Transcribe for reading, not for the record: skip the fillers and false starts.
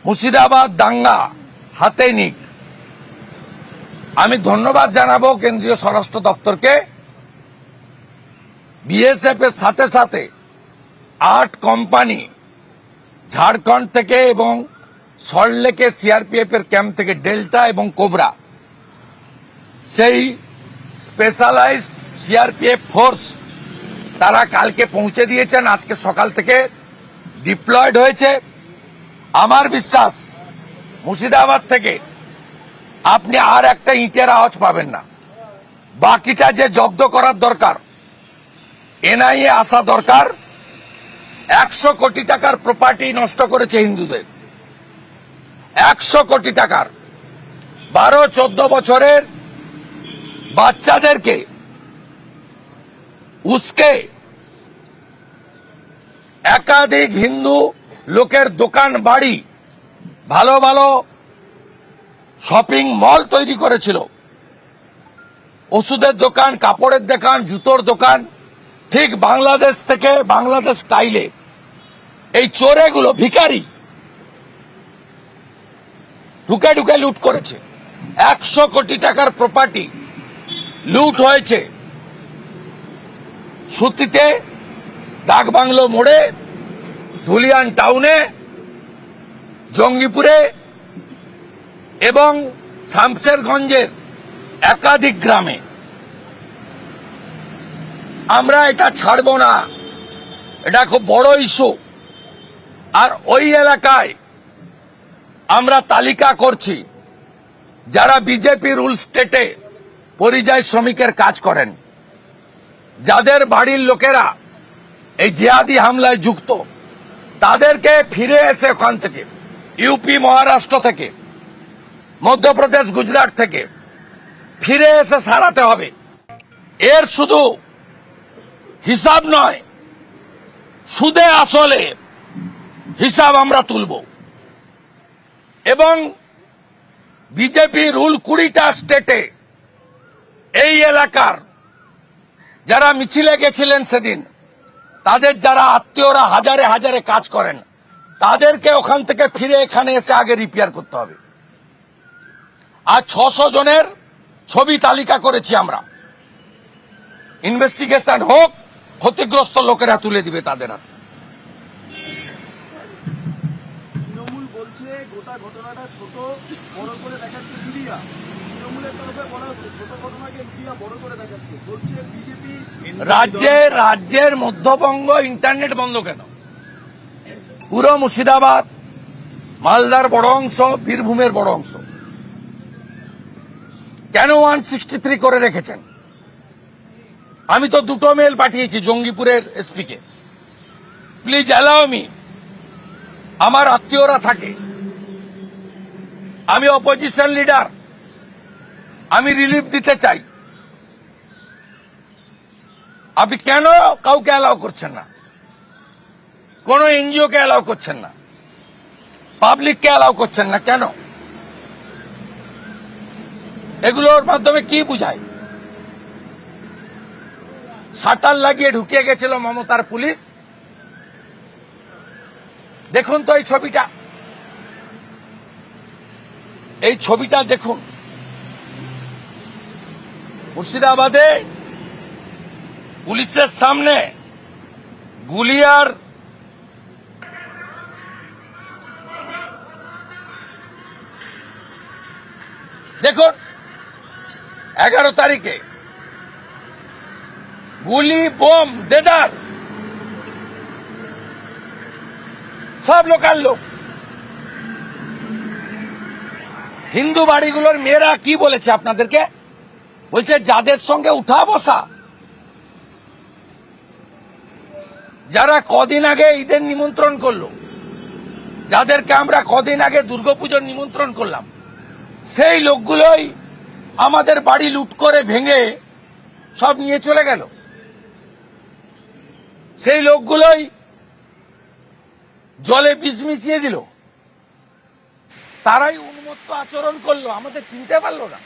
মুর্শিদাবাদ দাঙ্গা হাতে নিক। আমি ধন্যবাদ জানাবো কেন্দ্রীয় স্বরাষ্ট্র দপ্তরকে। বিএসএফ এর সাথে সাথে 8 কোম্পানি ঝাড়খণ্ড থেকে এবং সল্টলেকে সিআরপিএফ এর ক্যাম্প থেকে ডেল্টা এবং কোবরা, সেই স্পেশালাইজড সিআরপিএফ ফোর্স তারা কালকে পৌঁছে দিয়েছেন, আজকে সকাল থেকে ডিপ্লয়েড হয়েছে। আমার বিশ্বাস মুর্শিদাবাদ থেকে আপনি আর একটা ইটের আওয়াজ পাবেন না। বাকিটা যে জব্দ করার দরকার, এনআইএ আসা দরকার। 100 কোটি টাকার প্রপার্টি নষ্ট করেছে হিন্দুদের, 100 কোটি টাকার। 12-14 বছরের বাচ্চাদেরকে উস্কে একাধিক হিন্দু লোকের দোকান বাড়ি, ভালো ভালো শপিং মল তৈরি করেছিল, ওষুধের দোকান, কাপড়ের দোকান, জুতোর দোকান, ঠিক বাংলাদেশ থেকে বাংলাদেশ স্টাইলে। এই চোরেগুলো ভিখারি ঢুকে ঢুকে লুট করেছে। 100 কোটি টাকার প্রপার্টি লুট হয়েছে সুতিতে, ডাকবাংলো মোড়ে, ধুলিয়ান টাউনে, জঙ্গিপুরে এবং শামশেরগঞ্জের একাধিক গ্রামে। আমরা এটা ছাড়ব না, এটা খুব বড় ইস্যু। আর ওই এলাকায় আমরা তালিকা করছি যারা বিজেপি রুল স্টেটে পরিযায়ী শ্রমিকের কাজ করেন, যাদের বাড়ির লোকেরা এই জিহাদি হামলায় যুক্ত, তাদেরকে ফিরে এসে ওখান থেকে, ইউপি, মহারাষ্ট্র থেকে, মধ্যপ্রদেশ, গুজরাট থেকে ফিরে এসে সারাতে হবে। এর শুধু হিসাব নয়, সুদে আসলে হিসাব আমরা তুলব। এবং বিজেপি রুল 20টা স্টেটে এই এলাকার যারা মিছিলে গেছিলেন সেদিন, তাদের যারা আত্মীয়রা হাজারে হাজারে কাজ করেন, তাদেরকে ওখান থেকে ফিরে এখানে এসে আগে রিপেয়ার করতে হবে। আর 600 জনের ছবি তালিকা করেছি আমরা। ইনভেস্টিগেশন হোক, ক্ষতিগ্রস্ত লোকেরা তুলে দিবে তাদের হাতে। তৃণমূল বলছে গোটা ঘটনাটা ছোট, বড় করে দেখাচ্ছে মিডিয়া। তৃণমূলের তরফে বলা হচ্ছে ছোট ঘটনাকে মিডিয়া বড় করে দেখাচ্ছে, বলছে বিজেপি। রাজ্যের মধ্যবঙ্গ ইন্টারনেট বন্ধ কেন? পুরো মুর্শিদাবাদ, মালদার বড় অংশ, বীরভূমের বড় অংশ কেন 163 করে রেখেছেন? আমি তো 2টো মেল পাঠিয়েছি জঙ্গিপুরের এসপি কে, প্লিজ অ্যালাউ মি। আমার আত্মীয়রা থাকে, আমি অপোজিশন লিডার, আমি রিলিফ দিতে চাই। আপনি কেন কাউকে অ্যালাউ করছেন না? কোন এনজিও কে অ্যালাউ করছেন না, পাবলিককে অ্যালাউ করছেন না কেন? এগুলোর মাধ্যমে কি বুঝায়? শাটার লাগিয়ে ঢুকিয়ে গেছিল মমতার পুলিশ। দেখুন তো এই ছবিটা, এই ছবিটা দেখুন। মুর্শিদাবাদে পুলিশের সামনে গুলিয়ার দেখুন, 11 তারিখে গুলি, বোম, দেদার, সব লোকাল লোক। হিন্দু বাড়িগুলোর মেয়েরা কি বলেছে আপনাদেরকে? বলছে যাদের সঙ্গে উঠা বসা, যারা কদিন আগে ঈদের নিমন্ত্রণ করলো, যাদেরকে আমরা কদিন আগে দুর্গাপুজোর নিমন্ত্রণ করলাম, সেই লোকগুলোই আমাদের বাড়ি লুট করে ভেঙে সব নিয়ে চলে গেল। সেই লোকগুলোই জলে বিষ মিশিয়ে দিল। তারাই উন্মত্ত আচরণ করলো, আমাদের চিনতে পারলো না।